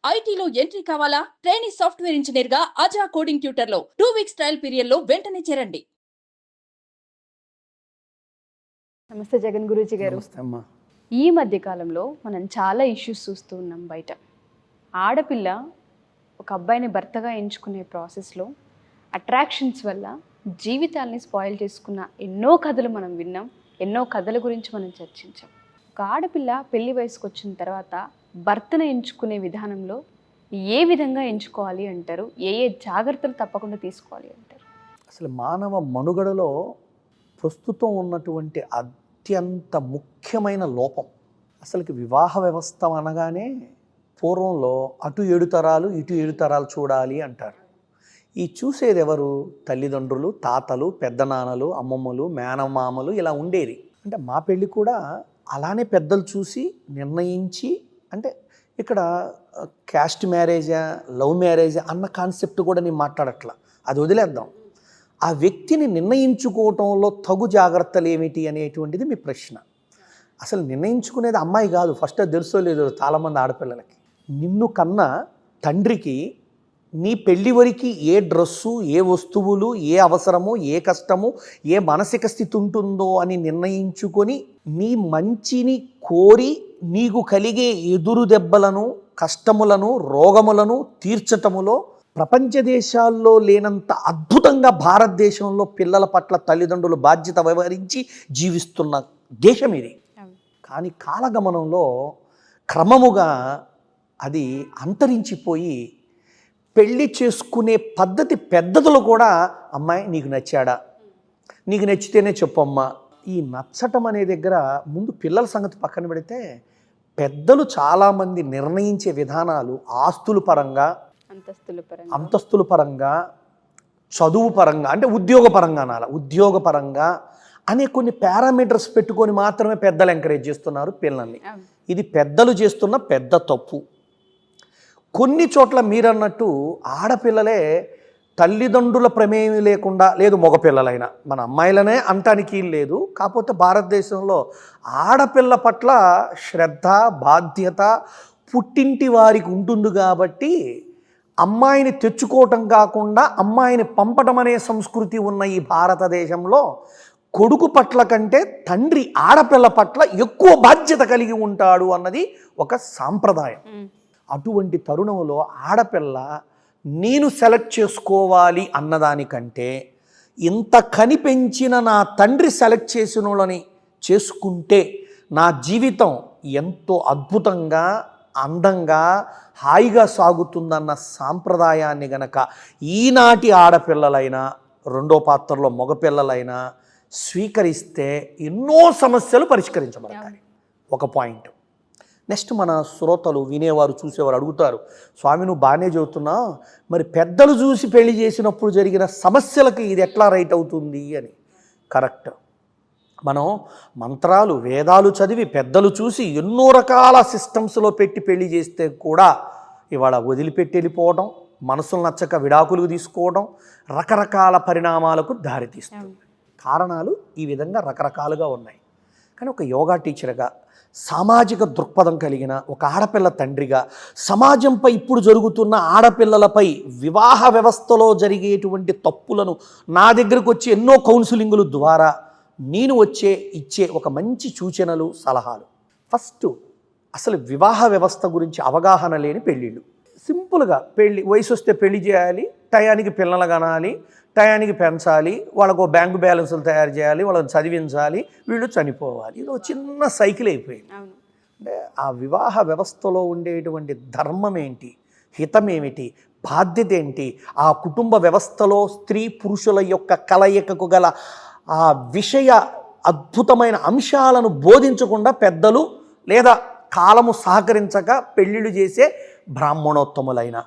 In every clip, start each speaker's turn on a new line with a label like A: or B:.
A: ఐటీలో ఎంట్రీ కావాలా? Trainee software engineer గా అజా కోడింగ్ ట్యూటర్ లో 2 వీక్స్ ట్రయల్ పీరియడ్ లో వెంటనే చేరండి.
B: నమస్తే జగన్ గురూజీ గారు.
C: నమస్తే అమ్మా.
B: ఈ మధ్య కాలంలో మనం చాలా ఇష్యూస్ చూస్తూ ఉన్నాం బయట. ఆడపిల్ల ఒక అబ్బాయిని భర్తగా ఎంచుకునే ప్రాసెస్లో అట్రాక్షన్స్ వల్ల జీవితాల్ని స్పాయిల్ చేసుకున్న ఎన్నో కథలు మనం విన్నాం. ఎన్నో కథల గురించి మనం చర్చించాం. ఒక ఆడపిల్ల పెళ్లి వయసుకు వచ్చిన తర్వాత భర్తను ఎంచుకునే విధానంలో ఏ విధంగా ఎంచుకోవాలి అంటారు? ఏ జాగ్రత్తలు తప్పకుండా తీసుకోవాలి అంటారు?
C: అసలు మానవ మనుగడలో ప్రస్తుతం ఉన్నటువంటి అత్యంత ముఖ్యమైన లోపం అసలుకి వివాహ వ్యవస్థ అనగానే పూర్వంలో అటు 7 తరాలు ఇటు 7 తరాలు చూడాలి అంటారు. ఈ చూసేది ఎవరు? తల్లిదండ్రులు, తాతలు, పెద్దనాన్నలు, అమ్మమ్మలు, మేనమామలు ఇలా ఉండేది. అంటే మా పెళ్ళి కూడా అలానే పెద్దలు చూసి నిర్ణయించి, అంటే ఇక్కడ క్యాస్ట్ మ్యారేజా లవ్ మ్యారేజా అన్న కాన్సెప్ట్ కూడా నేను మాట్లాడట్లా, అది వదిలేద్దాం. ఆ వ్యక్తిని నిర్ణయించుకోవటంలో తగు జాగ్రత్తలు ఏమిటి అనేటువంటిది మీ ప్రశ్న. అసలు నిర్ణయించుకునేది అమ్మాయి కాదు, ఫస్ట్ అది తెలుసో లేదో చాలామంది ఆడపిల్లలకి. నిన్ను కన్నా తండ్రికి నీ పెళ్లి వరకు ఏ డ్రెస్సు, ఏ వస్తువులు, ఏ అవసరము, ఏ కష్టము, ఏ మానసిక స్థితి ఉంటుందో అని నిర్ణయించుకొని నీ మంచిని కోరి నీకు కలిగే ఎదురు దెబ్బలను, కష్టములను, రోగములను తీర్చటములో ప్రపంచ దేశాల్లో లేనంత అద్భుతంగా భారతదేశంలో పిల్లల పట్ల తల్లిదండ్రులు బాధ్యత వ్యవహరించి జీవిస్తున్న దేశం ఇది. కానీ కాలగమనంలో క్రమముగా అది అంతరించిపోయి పెళ్ళి చేసుకునే పద్ధతి పెద్దలు కూడా, అమ్మాయి నీకు నచ్చాడా, నీకు నచ్చితేనే చెప్పమ్మా. ఈ నచ్చటం అనే దగ్గర ముందు పిల్లల సంగతి పక్కన పెడితే పెద్దలు చాలామంది నిర్ణయించే విధానాలు ఆస్తుల పరంగా, అంతస్తుల పరంగా, చదువు పరంగా, అంటే ఉద్యోగపరంగా అనే కొన్ని పారామీటర్స్ పెట్టుకొని మాత్రమే పెద్దలు ఎంకరేజ్ చేస్తున్నారు పిల్లల్ని. ఇది పెద్దలు చేస్తున్న పెద్ద తప్పు. కొన్ని చోట్ల మీరన్నట్టు ఆడపిల్లలే తల్లిదండ్రుల ప్రమేయం లేకుండా, లేదు మగపిల్లలైనా, మన అమ్మాయిలనే అంటానికి లేదు, కాకపోతే భారతదేశంలో ఆడపిల్ల పట్ల శ్రద్ధ, బాధ్యత పుట్టింటి వారికి ఉంటుంది కాబట్టి అమ్మాయిని తెచ్చుకోవటం కాకుండా అమ్మాయిని పంపటం అనే సంస్కృతి ఉన్న ఈ భారతదేశంలో కొడుకు పట్ల కంటే తండ్రి ఆడపిల్ల పట్ల ఎక్కువ బాధ్యత కలిగి ఉంటాడు అన్నది ఒక సాంప్రదాయం. అటువంటి తరుణంలో ఆడపిల్ల నేను సెలెక్ట్ చేసుకోవాలి అన్నదానికంటే ఇంత కనిపెంచిన నా తండ్రి సెలెక్ట్ చేసిన వాళ్ళని చేసుకుంటే నా జీవితం ఎంతో అద్భుతంగా, అందంగా, హాయిగా సాగుతుందన్న సాంప్రదాయాన్ని గనక ఈనాటి ఆడపిల్లలైనా, రెండో పాత్రలో మగపిల్లలైనా స్వీకరిస్తే ఎన్నో సమస్యలు పరిష్కరించబడతాయి. ఒక పాయింట్. నెక్స్ట్, మన శ్రోతలు, వినేవారు, చూసేవారు అడుగుతారు, స్వామి నువ్వు బాగానే చెబుతున్నావు, మరి పెద్దలు చూసి పెళ్లి చేసినప్పుడు జరిగిన సమస్యలకు ఇది ఎట్లా రైట్ అవుతుంది అని. కరెక్ట్. మనం మంత్రాలు, వేదాలు చదివి పెద్దలు చూసి ఎన్నో రకాల సిస్టమ్స్లో పెట్టి పెళ్లి చేస్తే కూడా ఇవాళ వదిలిపెట్టి వెళ్ళిపోవడం, మనసులు నచ్చక విడాకులు తీసుకోవడం రకరకాల పరిణామాలకు దారితీస్తుంది. కారణాలు ఈ విధంగా రకరకాలుగా ఉన్నాయి. కానీ ఒక యోగా టీచర్గా, సామాజిక దృక్పథం కలిగిన ఒక ఆడపిల్ల తండ్రిగా, సమాజంపై ఇప్పుడు జరుగుతున్న ఆడపిల్లలపై వివాహ వ్యవస్థలో జరిగేటువంటి తప్పులను నా దగ్గరకు వచ్చి ఎన్నో కౌన్సిలింగుల ద్వారా నేను ఇచ్చే ఒక మంచి సూచనలు, సలహాలు. ఫస్ట్, అసలు వివాహ వ్యవస్థ గురించి అవగాహన లేని పెళ్ళిళ్ళు. సింపుల్గా వయసు వస్తే పెళ్లి చేయాలి, టయానికి పిల్లలు కనాలి, టయానికి పెంచాలి, వాళ్ళకు బ్యాంకు బ్యాలెన్సులు తయారు చేయాలి, వాళ్ళని చదివించాలి, వీళ్ళు చనిపోవాలి. ఇది ఒక చిన్న సైకిల్ అయిపోయింది. అంటే ఆ వివాహ వ్యవస్థలో ఉండేటువంటి ధర్మం ఏంటి, హితం ఏమిటి, బాధ్యత ఏంటి, ఆ కుటుంబ వ్యవస్థలో స్త్రీ పురుషుల యొక్క కలయికకు గల ఆ విషయ అద్భుతమైన అంశాలను బోధించకుండా పెద్దలు లేదా కాలము సహకరించక పెళ్ళిళ్ళు చేసే బ్రాహ్మణోత్తములైన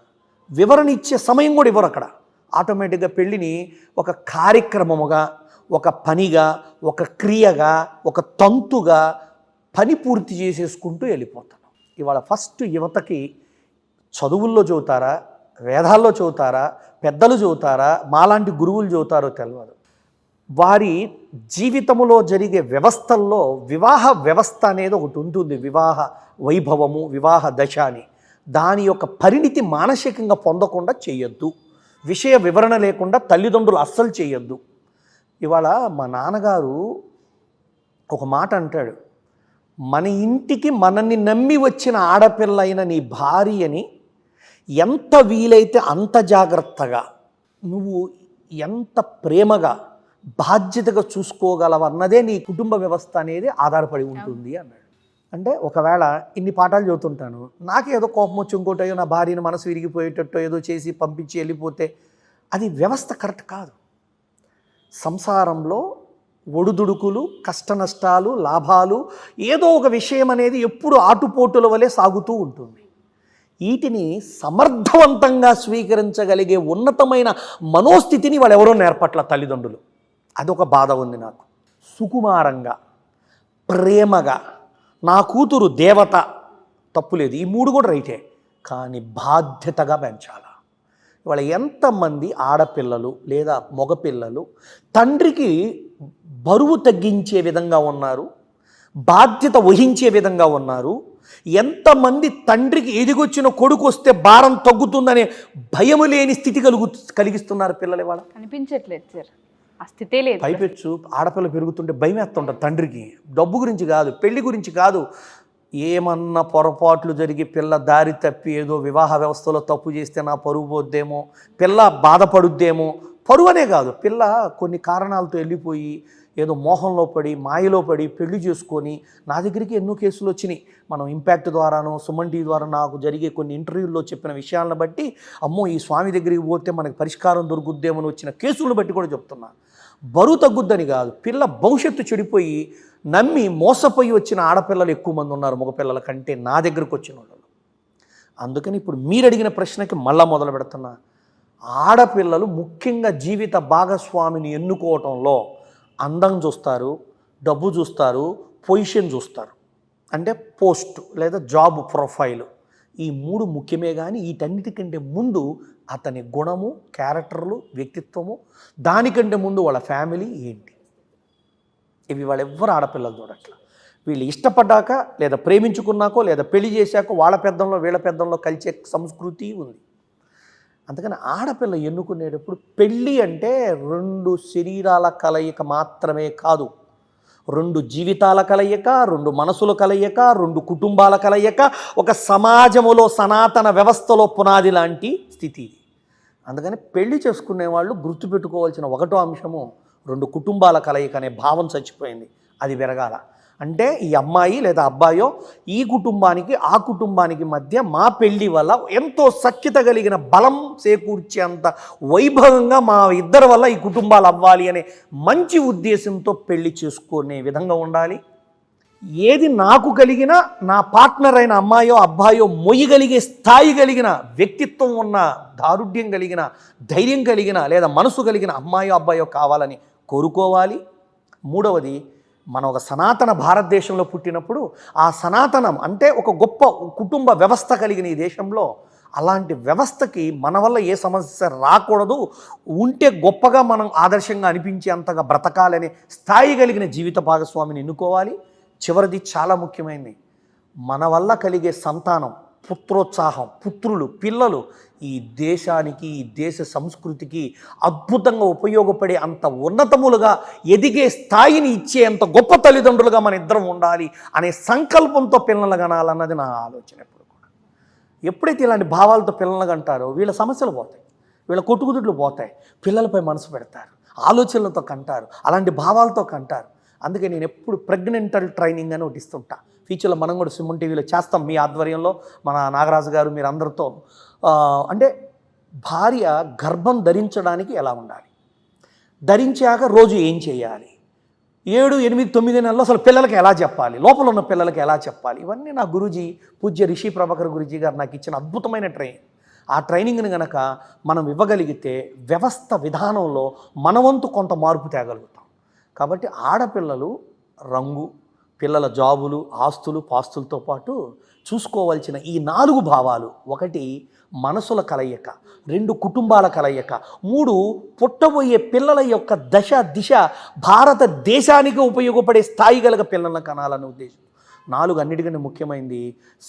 C: వివరణ ఇచ్చే సమయం కూడా ఇవ్వరు. అక్కడ ఆటోమేటిక్గా పెళ్ళిని ఒక కార్యక్రమముగా, ఒక పనిగా, ఒక క్రియగా, ఒక తంతుగా పని పూర్తి చేసేసుకుంటూ వెళ్ళిపోతాను. ఇవాళ ఫస్ట్ యువతకి చదువుల్లో చదువుతారా, వేదాల్లో చదువుతారా, పెద్దలు చదువుతారా, మాలాంటి గురువులు చదువుతారో తెలియదు. వారి జీవితంలో జరిగే వ్యవస్థల్లో వివాహ వ్యవస్థ అనేది ఒకటి ఉంటుంది. వివాహ వైభవము, వివాహ దశ అని. దాని యొక్క పరిణితి మానసికంగా పొందకుండా చేయొద్దు. విషయ వివరణ లేకుండా తల్లిదండ్రులు అస్సలు చేయొద్దు. ఇవాళ మా నాన్నగారు ఒక మాట అంటాడు, మన ఇంటికి మనల్ని నమ్మి వచ్చిన ఆడపిల్ల అయిన నీ భార్యని ఎంత వీలైతే అంత జాగ్రత్తగా, నువ్వు ఎంత ప్రేమగా బాధ్యతగా చూసుకోగలవన్నదే నీ కుటుంబ వ్యవస్థ అనేది ఆధారపడి ఉంటుంది అన్నాడు. అంటే ఒకవేళ ఇన్ని పాఠాలు చదువుతుంటాను, నాకేదో కోపం వచ్చి ఇంకోటో నా భార్యను మనసు విరిగిపోయేటట్టో ఏదో చేసి పంపించి వెళ్ళిపోతే అది వ్యవస్థ కరెక్ట్ కాదు. సంసారంలో ఒడుదుడుకులు, కష్ట నష్టాలు, లాభాలు, ఏదో ఒక విషయం అనేది ఎప్పుడు ఆటుపోటుల వలె సాగుతూ ఉంటుంది. వీటిని సమర్థవంతంగా స్వీకరించగలిగే ఉన్నతమైన మనోస్థితిని వాళ్ళు ఎవరో నేర్పట్ల తల్లిదండ్రులు. అదొక బాధ ఉంది నాకు. సుకుమారంగా, ప్రేమగా, నా కూతురు దేవత, తప్పులేదు, ఈ మూడు కూడా రైటే, కానీ బాధ్యతగా పెంచాల. ఇవాళ ఎంతమంది ఆడపిల్లలు లేదా మగపిల్లలు తండ్రికి బరువు తగ్గించే విధంగా ఉన్నారు, బాధ్యత వహించే విధంగా ఉన్నారు. ఎంతమంది తండ్రికి ఎదిగొచ్చిన కొడుకు వస్తే భారం తగ్గుతుందనే భయము లేని స్థితి కలిగిస్తున్నారు పిల్లలు. ఇవాళ
B: కనిపించట్లేదు సార్, ఆ స్థితే లేదు.
C: పైపెచ్చు ఆడపిల్ల పెరుగుతుంటే భయం వేస్తుంటారు తండ్రికి. డబ్బు గురించి కాదు, పెళ్లి గురించి కాదు, ఏమన్నా పొరపాట్లు జరిగి పిల్ల దారి తప్పి ఏదో వివాహ వ్యవస్థలో తప్పు చేస్తే నా పరువు పోద్దేమో, పిల్ల బాధపడుద్దేమో. పరువు అనే కాదు, పిల్ల కొన్ని కారణాలతో వెళ్ళిపోయి ఏదో మోహంలో పడి మాయలో పడి పెళ్లి చేసుకొని, నా దగ్గరికి ఎన్నో కేసులు వచ్చినాయి. మనం ఇంపాక్ట్ ద్వారానో సుమన్ టీవీ ద్వారా నాకు జరిగే కొన్ని ఇంటర్వ్యూల్లో చెప్పిన విషయాలను బట్టి, అమ్మో ఈ స్వామి దగ్గరికి పోతే మనకి పరిష్కారం దొరుకుద్దేమని వచ్చిన కేసులను బట్టి కూడా చెప్తున్నా. బరువు తగ్గుద్దని కాదు, పిల్ల భవిష్యత్తు చెడిపోయి నమ్మి మోసపోయి వచ్చిన ఆడపిల్లలు ఎక్కువ మంది ఉన్నారు మగపిల్లల కంటే నా దగ్గరకు వచ్చిన వాళ్ళు. అందుకని ఇప్పుడు మీరు అడిగిన ప్రశ్నకి మళ్ళా మొదలు పెడుతున్నా. ఆడపిల్లలు ముఖ్యంగా జీవిత భాగస్వామిని ఎన్నుకోవటంలో అందం చూస్తారు, డబ్బు చూస్తారు, పొజిషన్ చూస్తారు, అంటే పోస్ట్ లేదా జాబ్ ప్రొఫైలు. ఈ మూడు ముఖ్యమే, కానీ వీటన్నిటికంటే ముందు అతని గుణము, క్యారెక్టర్లు, వ్యక్తిత్వము, దానికంటే ముందు వాళ్ళ ఫ్యామిలీ ఏంటి. ఇవి వాళ్ళెవ్వరు ఆడపిల్లలు చూడట్ల. వీళ్ళు ఇష్టపడ్డాక లేదా ప్రేమించుకున్నాకో లేదా పెళ్లి చేశాకో వాళ్ళ పెద్దంలో వీళ్ళ పెద్దంలో కలిసే సంస్కృతి ఉంది. అందుకని ఆడపిల్ల ఎన్నుకునేటప్పుడు పెళ్ళి అంటే 2 శరీరాల కలయిక మాత్రమే కాదు, 2 జీవితాల కలయిక, 2 మనసుల కలయిక, 2 కుటుంబాల కలయిక, ఒక సమాజములో సనాతన వ్యవస్థలో పునాది లాంటి స్థితి ఇది. అందుకని పెళ్లి చేసుకునే వాళ్ళు గుర్తుపెట్టుకోవాల్సిన ఒకటో అంశము 2 కుటుంబాల కలయిక అనే భావం చచ్చిపోయింది, అది పెరగాల. అంటే ఈ అమ్మాయి లేదా అబ్బాయో ఈ కుటుంబానికి ఆ కుటుంబానికి మధ్య మా పెళ్ళి వల్ల ఎంతో సఖ్యత కలిగిన బలం చేకూర్చేంత వైభవంగా మా ఇద్దరి వల్ల ఈ కుటుంబాలు అవ్వాలి అనే మంచి ఉద్దేశంతో పెళ్లి చేసుకునే విధంగా ఉండాలి. ఏది నాకు కలిగిన నా పార్ట్నర్ అయిన అమ్మాయో అబ్బాయో మొయ్యగలిగే స్థాయి కలిగిన వ్యక్తిత్వం ఉన్న, దారుఢ్యం కలిగిన, ధైర్యం కలిగిన లేదా మనసు కలిగిన అమ్మాయో అబ్బాయో కావాలని కోరుకోవాలి. మూడవది, మనం ఒక సనాతన భారతదేశంలో పుట్టినప్పుడు ఆ సనాతనం అంటే ఒక గొప్ప కుటుంబ వ్యవస్థ కలిగిన ఈ దేశంలో అలాంటి వ్యవస్థకి మన వల్ల ఏ సమస్య రాకూడదు, ఉంటే గొప్పగా మనం ఆదర్శంగా అనిపించేంతగా బ్రతకాలనే స్థాయి కలిగిన జీవిత భాగస్వామిని ఎన్నుకోవాలి. చివరిది చాలా ముఖ్యమైనది, మన వల్ల కలిగే సంతానం, పుత్రోత్సాహం, పుత్రులు, పిల్లలు ఈ దేశానికి, ఈ దేశ సంస్కృతికి అద్భుతంగా ఉపయోగపడే అంత ఉన్నతములుగా ఎదిగే స్థాయిని ఇచ్చే అంత గొప్ప తల్లిదండ్రులుగా మన ఇద్దరం ఉండాలి అనే సంకల్పంతో పిల్లలు కనాలన్నది నా ఆలోచన. ఎప్పుడు కూడా ఎప్పుడైతే ఇలాంటి భావాలతో పిల్లలు కంటారో వీళ్ళ సమస్యలు పోతాయి, వీళ్ళ కొట్టుకుదుట్లు పోతాయి, పిల్లలపై మనసు పెడతారు, ఆలోచనలతో కంటారు, అలాంటి భావాలతో కంటారు. అందుకే నేను ఎప్పుడు ప్రెగ్నెంటల్ ట్రైనింగ్ అని ఒకటి ఇస్తుంటా. ఫ్యూచర్లో మనం కూడా సుమన్ టీవీలో చేస్తాం, మీ ఆధ్వర్యంలో మన నాగరాజు గారు మీరు అందరితో. అంటే భార్య గర్భం ధరించడానికి ఎలా ఉండాలి, ధరించాక రోజు ఏం చేయాలి, 7, 8, 9 నెలల్లో అసలు పిల్లలకి ఎలా చెప్పాలి, లోపల ఉన్న పిల్లలకి ఎలా చెప్పాలి, ఇవన్నీ నా గురూజీ పూజ్య రిషి ప్రభాకర్ గురూజీ గారు నాకు ఇచ్చిన అద్భుతమైన ట్రైనింగ్. ఆ ట్రైనింగ్ని కనుక మనం ఇవ్వగలిగితే వ్యవస్థ విధానంలో మనవంతు కొంత మార్పు తేగలుగుతాం. కాబట్టి ఆడపిల్లలు రంగు, పిల్లల జాబులు, ఆస్తులు, పాస్తులతో పాటు చూసుకోవాల్సిన ఈ 4 భావాలు: 1 మనసుల కలయిక, 2 కుటుంబాల కలయిక, 3 పుట్టబోయే పిల్లల యొక్క దశ దిశ భారతదేశానికి ఉపయోగపడే స్థాయి గల పిల్లలను కనాలనే ఉద్దేశం, 4 అన్నిటికంటే ముఖ్యమైనది,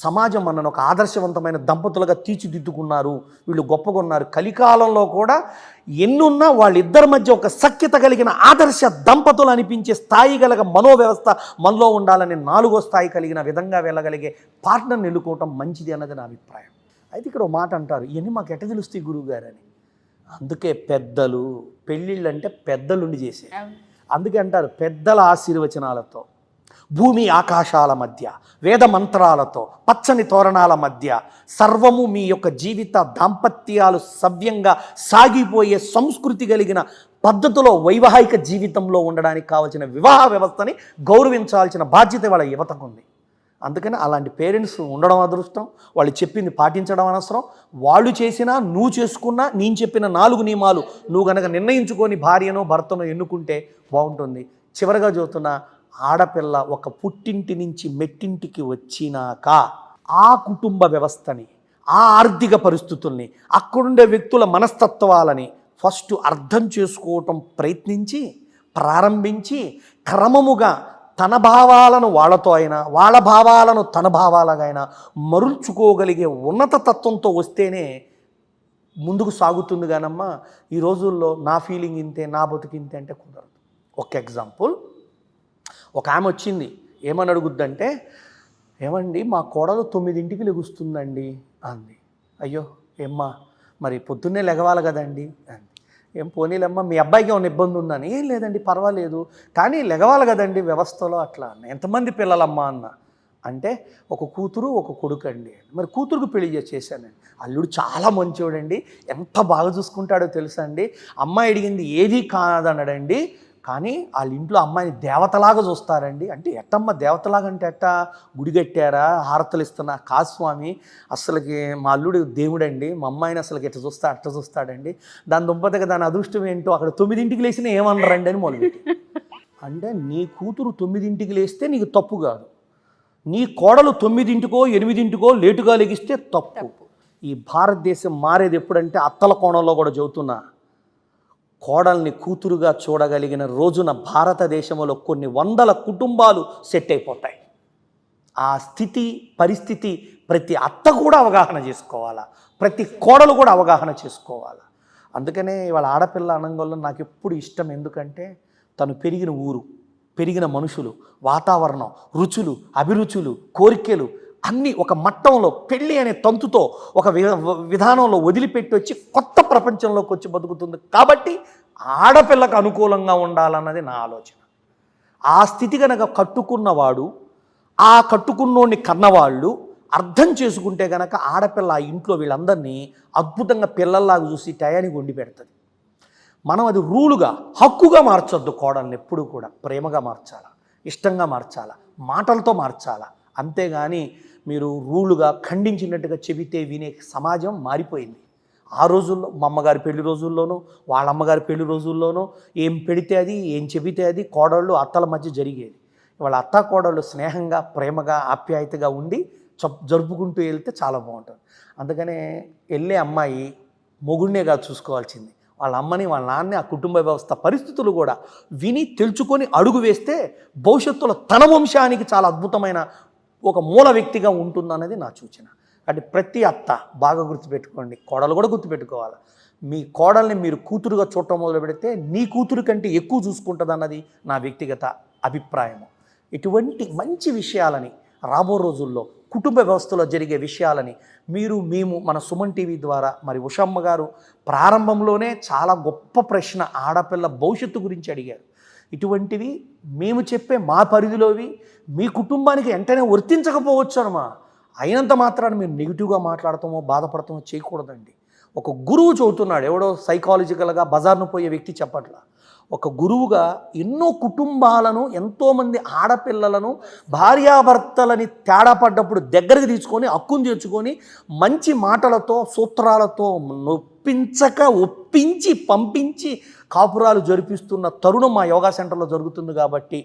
C: సమాజం మనను ఒక ఆదర్శవంతమైన దంపతులుగా తీర్చిదిద్దుకున్నారు, వీళ్ళు గొప్పగా ఉన్నారు. కలికాలంలో కూడా ఎన్నున్నా వాళ్ళిద్దరి మధ్య ఒక సఖ్యత కలిగిన ఆదర్శ దంపతులు అనిపించే స్థాయి గల మనోవ్యవస్థ మనలో ఉండాలని 4వ స్థాయి కలిగిన విధంగా వెళ్ళగలిగే పార్ట్నర్ని ఎన్నుకోవటం మంచిది అన్నది నా అభిప్రాయం. అయితే ఇక్కడ ఒక మాట అంటారు, ఇవన్నీ మాకు ఎట్ట తెలుస్తాయి గురువుగారు అని. అందుకే పెద్దలు, పెళ్ళిళ్ళు అంటే పెద్దలుండి చేసే, అందుకే అంటారు పెద్దల ఆశీర్వచనాలతో, భూమి ఆకాశాల మధ్య, వేద మంత్రాలతో, పచ్చని తోరణాల మధ్య సర్వము మీ యొక్క జీవిత దాంపత్యాలు సవ్యంగా సాగిపోయే సంస్కృతి కలిగిన పద్ధతిలో వైవాహిక జీవితంలో ఉండడానికి కావాల్సిన వివాహ వ్యవస్థని గౌరవించాల్సిన బాధ్యత వాళ్ళ యువతకు ఉంది. అందుకని అలాంటి పేరెంట్స్ ఉండడం అదృష్టం, వాళ్ళు చెప్పింది పాటించడం అనవసరం. వాళ్ళు చేసినా నువ్వు చేసుకున్నా నేను చెప్పిన 4 నియమాలు నువ్వు కనుక నిర్ణయించుకొని భార్యనో భర్తనో ఎన్నుకుంటే బాగుంటుంది. చివరిగా చెబుతున్నా, ఆడపిల్ల ఒక పుట్టింటి నుంచి మెట్టింటికి వచ్చినాక ఆ కుటుంబ వ్యవస్థని, ఆ ఆర్థిక పరిస్థితుల్ని, అక్కడుండే వ్యక్తుల మనస్తత్వాలని ఫస్ట్ అర్థం చేసుకోవటం ప్రయత్నించి ప్రారంభించి క్రమముగా తన భావాలను వాళ్ళతో అయినా వాళ్ళ భావాలను తన భావాలుగా అయినా మరుల్చుకోగలిగే ఉన్నత తత్వంతో వస్తేనే ముందుకు సాగుతుంది. కానమ్మా ఈ రోజుల్లో నా ఫీలింగ్ ఇంతే, నా బతుకు ఇంతే అంటే కుదరదు. ఒక ఎగ్జాంపుల్, ఒక ఆమె వచ్చింది, ఏమని అడుగుద్దంటే, ఏమండి మా కోడలు 9ంటికి లెగుస్తుందండి అంది. అయ్యో ఏమ్మా మరి పొద్దున్నే లెగవాలి కదండి అంది. ఏం పోనీలమ్మా మీ అబ్బాయికి ఏమైనా ఇబ్బంది ఉందని. ఏం లేదండి పర్వాలేదు, కానీ లెగవాలి కదండి వ్యవస్థలో అట్లా అన్న. ఎంతమంది పిల్లలమ్మా అన్న అంటే, ఒక కూతురు ఒక కొడుకు అండి. మరి కూతురుకు పెళ్లి చేశానండి. అల్లుడు చాలా మంచోడండి, ఎంత బాగా చూసుకుంటాడో తెలుసా అండి. అమ్మాయి అడిగింది ఏది కాదన్నాడండి, కానీ వాళ్ళ ఇంట్లో అమ్మాయిని దేవతలాగా చూస్తారండి. అంటే ఎట్టమ్మ దేవతలాగా అంటే ఎట్టా, గుడి కట్టారా, హారతలు ఇస్తున్నా? కాదు స్వామి, అసలుకి మా అల్లుడు దేవుడండి, మా అమ్మాయిని అసలుకి ఎట్ట చూస్తాడండి. దాని దుంపతగా దాని అదృష్టం ఏంటో, అక్కడ 9ంటికి లేచినా ఏమనరండి అని మొదలుపెట్టి. అంటే నీ కూతురు 9ంటికి లేస్తే నీకు తప్పు కాదు, నీ కోడలు 9ంటికో 8ంటికో లేటుగా లెగిస్తే తప్పు. ఈ భారతదేశం మారేది ఎప్పుడంటే, అత్తల కోణంలో కూడా చెబుతున్నా, కోడల్ని కూతురుగా చూడగలిగిన రోజున భారతదేశంలో కొన్ని 100 కుటుంబాలు సెట్ అయిపోతాయి. ఆ స్థితి పరిస్థితి ప్రతి అత్త కూడా అవగాహన చేసుకోవాలా, ప్రతి కోడలు కూడా అవగాహన చేసుకోవాలా. అందుకనే ఇవాళ ఆడపిల్ల అనంగంలో నాకు ఎప్పుడు ఇష్టం. ఎందుకంటే తను పెరిగిన ఊరు, పెరిగిన మనుషులు, వాతావరణం, రుచులు, అభిరుచులు, కోరికలు అన్నీ ఒక మట్టంలో పెళ్ళి అనే తంతుతో ఒక విధానంలో వదిలిపెట్టి వచ్చి కొత్త ప్రపంచంలోకి వచ్చి బతుకుతుంది. కాబట్టి ఆడపిల్లకు అనుకూలంగా ఉండాలన్నది నా ఆలోచన. ఆ స్థితి కనుక కట్టుకున్నవాడు, ఆ కట్టుకున్నోడిని కన్నవాళ్ళు అర్థం చేసుకుంటే కనుక ఆడపిల్ల ఆ ఇంట్లో వీళ్ళందరినీ అద్భుతంగా పిల్లల్లాగా చూసి టయానికి వండి పెడుతుంది. మనం అది రూలుగా, హక్కుగా మార్చొద్దు. కోడల్ని ఎప్పుడూ కూడా ప్రేమగా మార్చాలా, ఇష్టంగా మార్చాలా, మాటలతో మార్చాలా. అంతేగాని మీరు రూలుగా ఖండించినట్టుగా చెబితే వినే సమాజం మారిపోయింది. ఆ రోజుల్లో మా అమ్మగారి పెళ్లి రోజుల్లోనూ వాళ్ళ అమ్మగారి పెళ్లి రోజుల్లోనూ ఏం పెడితే అది, ఏం చెబితే అది కోడళ్ళు అత్తల మధ్య జరిగేది. వాళ్ళ అత్త కోడళ్ళు స్నేహంగా ప్రేమగా ఆప్యాయతగా ఉండి జరుపుకుంటూ వెళ్తే చాలా బాగుంటుంది. అందుకనే వెళ్ళే అమ్మాయి మొగుడినేగా చూసుకోవాల్సింది, వాళ్ళ అమ్మని వాళ్ళ నాన్నని, ఆ కుటుంబ వ్యవస్థ పరిస్థితులు కూడా విని తెలుసుకొని అడుగు వేస్తే భవిష్యత్తులో తన వంశానికి చాలా అద్భుతమైన ఒక మూల వ్యక్తిగా ఉంటుందనేది నా సూచన. అంటే ప్రతి అత్త బాగా గుర్తుపెట్టుకోండి, కోడలు కూడా గుర్తుపెట్టుకోవాలి. మీ కోడల్ని మీరు కూతురుగా చూడటం మొదలు పెడితే నీ కూతురు కంటే ఎక్కువ చూసుకుంటుంది అన్నది నా వ్యక్తిగత అభిప్రాయము. ఇటువంటి మంచి విషయాలని రాబో రోజుల్లో కుటుంబ వ్యవస్థలో జరిగే విషయాలని మేము మన సుమన్ టీవీ ద్వారా, మరి ఉషమ్మ గారు ప్రారంభంలోనే చాలా గొప్ప ప్రశ్న ఆడపిల్ల భవిష్యత్తు గురించి అడిగారు. ఇటువంటివి మేము చెప్పే మా పరిధిలోవి మీ కుటుంబానికి వెంటనే వర్తించకపోవచ్చు అనమా. అయినంత మాత్రాన్ని మీరు నెగిటివ్గా మాట్లాడతామో బాధపడతామో చేయకూడదండి. ఒక గురువు చెబుతున్నాడు, ఎవడో సైకాలజికల్గా బజార్ను పోయే వ్యక్తి చెప్పట్లా. ఒక గురువుగా ఎన్నో కుటుంబాలను, ఎంతోమంది ఆడపిల్లలను, భార్యాభర్తలని తేడా పడ్డప్పుడు దగ్గరికి తీసుకొని హక్కును చేర్చుకొని మంచి మాటలతో సూత్రాలతో నొప్పించక ఒప్పించి పంపించి కాపురాలు జరిపిస్తున్న తరుణం మా యోగా సెంటర్లో జరుగుతుంది. కాబట్టి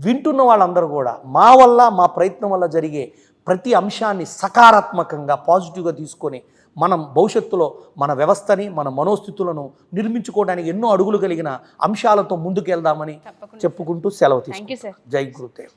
C: వింటున్న వాళ్ళందరూ కూడా మా వల్ల, మా ప్రయత్నం వల్ల జరిగే ప్రతి అంశాన్ని సకారాత్మకంగా పాజిటివ్గా తీసుకొని మనం భవిష్యత్తులో మన వ్యవస్థని, మన మనోస్థితులను నిర్మించుకోవడానికి ఎన్నో అడుగులు కలిగిన అంశాలతో ముందుకెళ్దామని చెప్పుకుంటూ సెలవు తీసుకుంటాం. జై గురుదేవ్.